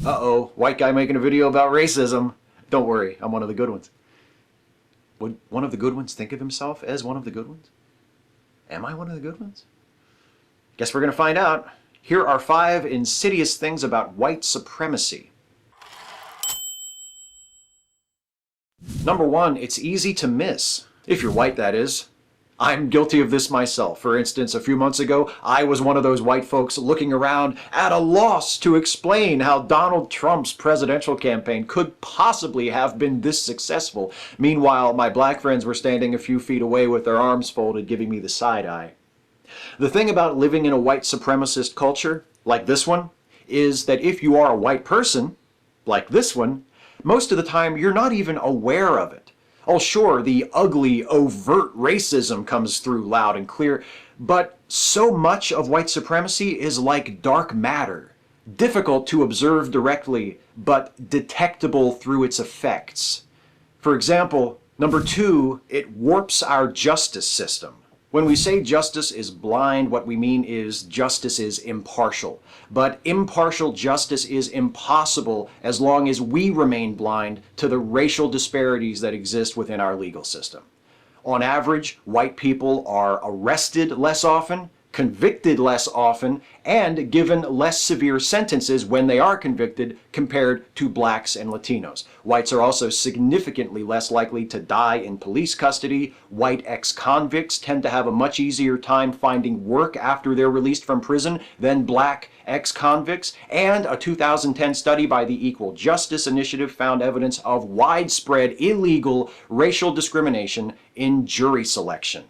Uh-oh, white guy making a video about racism. Don't worry, I'm one of the good ones. Would one of the good ones think of himself as one of the good ones? Am I one of the good ones? Guess we're gonna find out. Here are 5 insidious things about white supremacy. Number 1, it's easy to miss. If you're white, that is. I'm guilty of this myself. For instance, a few months ago, I was one of those white folks looking around at a loss to explain how Donald Trump's presidential campaign could possibly have been this successful. Meanwhile, my black friends were standing a few feet away with their arms folded, giving me the side eye. The thing about living in a white supremacist culture, like this one, is that if you are a white person, like this one, most of the time you're not even aware of it. Oh, sure, the ugly, overt racism comes through loud and clear, but so much of white supremacy is like dark matter, difficult to observe directly, but detectable through its effects. For example, number 2, it warps our justice system. When we say justice is blind, what we mean is justice is impartial. But impartial justice is impossible as long as we remain blind to the racial disparities that exist within our legal system. On average, white people are arrested less often, convicted less often, and given less severe sentences when they are convicted compared to blacks and Latinos. Whites are also significantly less likely to die in police custody. White ex-convicts tend to have a much easier time finding work after they're released from prison than black ex-convicts. And a 2010 study by the Equal Justice Initiative found evidence of widespread illegal racial discrimination in jury selection.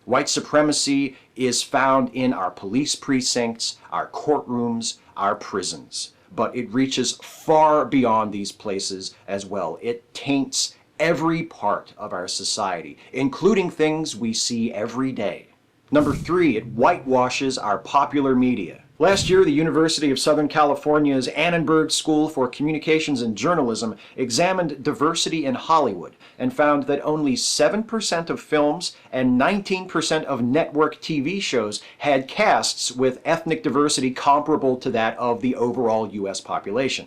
White supremacy is found in our police precincts, our courtrooms, our prisons. But it reaches far beyond these places as well. It taints every part of our society, including things we see every day. Number 3, it whitewashes our popular media. Last year, the University of Southern California's Annenberg School for Communications and Journalism examined diversity in Hollywood and found that only 7% of films and 19% of network TV shows had casts with ethnic diversity comparable to that of the overall U.S. population.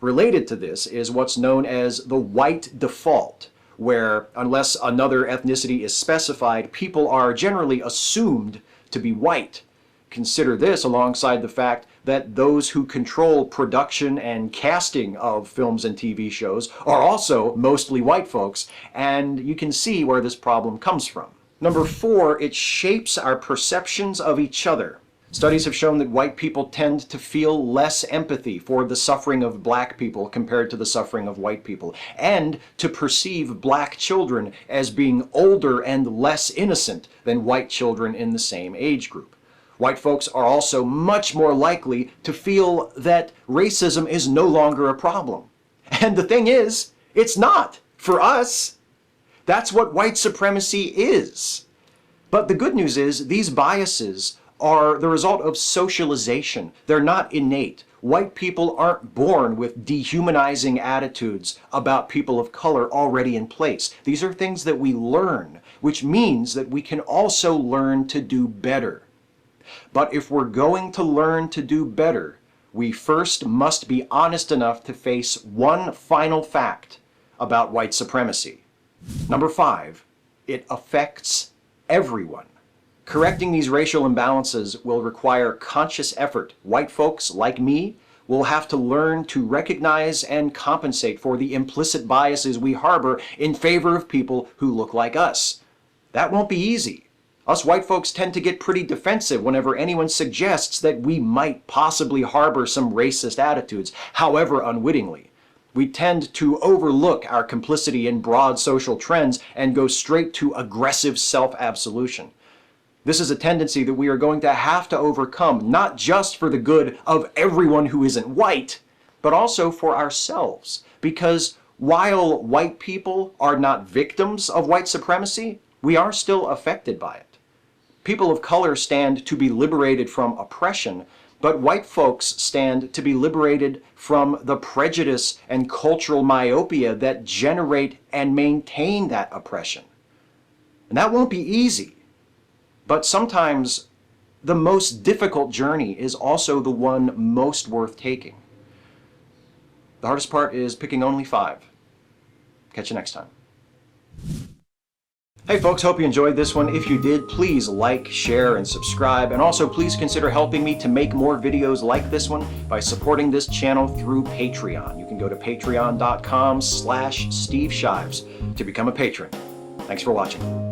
Related to this is what's known as the white default, where, unless another ethnicity is specified, people are generally assumed to be white. Consider this alongside the fact that those who control production and casting of films and TV shows are also mostly white folks, and you can see where this problem comes from. Number 4, it shapes our perceptions of each other. Studies have shown that white people tend to feel less empathy for the suffering of black people compared to the suffering of white people, and to perceive black children as being older and less innocent than white children in the same age group. White folks are also much more likely to feel that racism is no longer a problem. And the thing is, it's not for us. That's what white supremacy is. But the good news is these biases are the result of socialization. They're not innate. White people aren't born with dehumanizing attitudes about people of color already in place. These are things that we learn, which means that we can also learn to do better. But if we're going to learn to do better, we first must be honest enough to face one final fact about white supremacy. Number 5, it affects everyone. Correcting these racial imbalances will require conscious effort. White folks, like me, will have to learn to recognize and compensate for the implicit biases we harbor in favor of people who look like us. That won't be easy. Us white folks tend to get pretty defensive whenever anyone suggests that we might possibly harbor some racist attitudes, however unwittingly. We tend to overlook our complicity in broad social trends and go straight to aggressive self-absolution. This is a tendency that we are going to have to overcome, not just for the good of everyone who isn't white, but also for ourselves. Because while white people are not victims of white supremacy, we are still affected by it. People of color stand to be liberated from oppression, but white folks stand to be liberated from the prejudice and cultural myopia that generate and maintain that oppression. And that won't be easy, but sometimes the most difficult journey is also the one most worth taking. The hardest part is picking only 5. Catch you next time. Hey folks, hope you enjoyed this one. If you did, please like, share, and subscribe. And also please consider helping me to make more videos like this one by supporting this channel through Patreon. You can go to patreon.com/Steve Shives to become a patron. Thanks for watching.